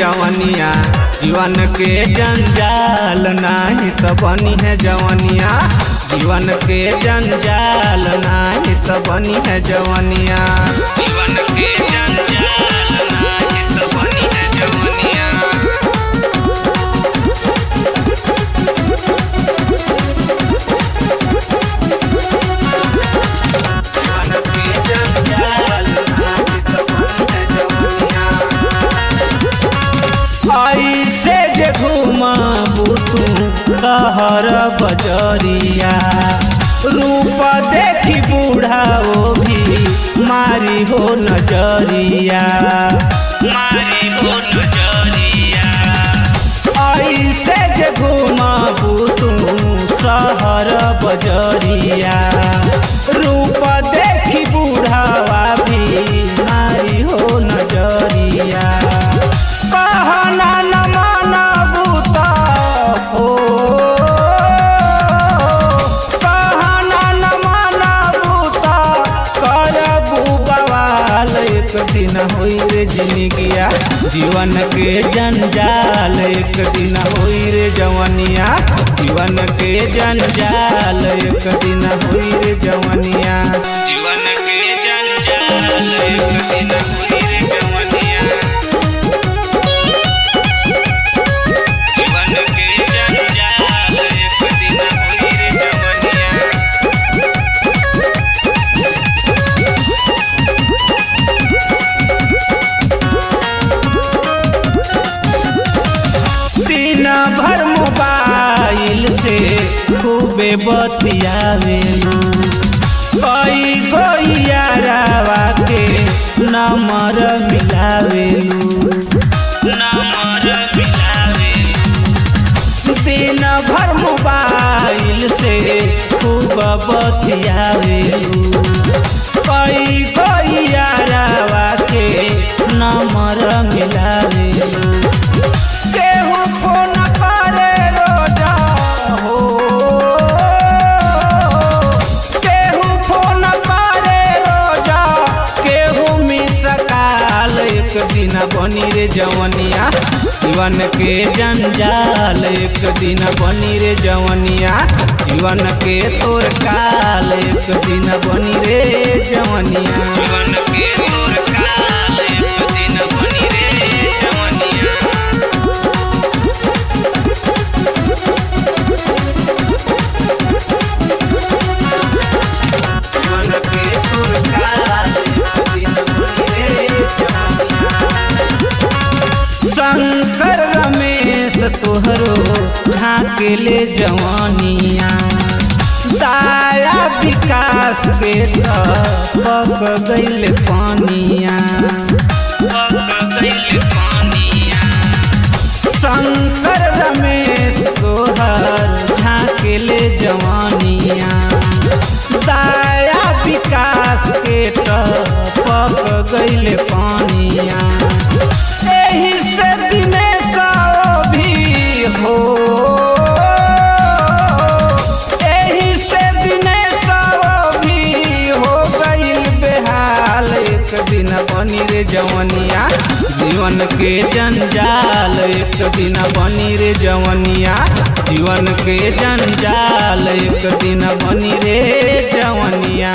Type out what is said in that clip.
जवनिया, जीवन के जंजाल नाही तो बनी है जवनिया, जीवन के जंजाल नाही तो बनी है जवनिया, जीवन के जंजाल नाही तो बनी है जवनिया। ऐसे जे घूमबू तू कहर बजरिया, रूप देखी बूढ़ा वो भी मारी हो नजरिया, मारी हो नजरिया। ऐसे जे घूमबू तू शहर बजरिया, रूप देखी बूढ़ावा भी मारी हो नजरिया। कहना न मानबू तो हो, कहना न मानबू तो करबू बवाल, एक दिन होई रे जिंदगिया, जीवन के जंजाल, एक दिन होई रे जवनिया, जीवन के जंजाल, एक दिन होई रे जवनिया, जीवन के जंजाल, एक दिन होई रे जवनिया। भर मोबाइल से खूबे बतियावेलू, कई गो यारावा के नंबर मिलावेलू, नंबर मिलावेलू। दिन भर मोबाइल से खूब बतियावेलू, कई गो यारावा के नंबर मिलावेलू। केहू फोन करे रोजा हो, केहू फोन करे रोजा, केहू मिस काल, एक दिन बनी रे जवनिया, जीवन के जंजाल, एक दिन बनी रे जवनिया, जीवन के तोर काल, एक दिन बनी रे जवनिया, जीवन के तोर काल, एक दिन बनी रे जवनिया। शंकर रमेश तोहरो झाँकेले जवानिया, दाया विकास के पक गइल पानिया, पक गइल पानिया। शंकर रमेश तोहर झाँकेले जवानिया, दाया विकास के पक गइल पानिया। एही से दिनेश भी हो, एही से दिनेश भी हो गइल बेहाल, एक दिन बनी रे जवनिया, जीवन के जंजाल, एक दिन बनी रे जवनिया, जीवन के जंजाल, एक दिन बनी रे जवनिया।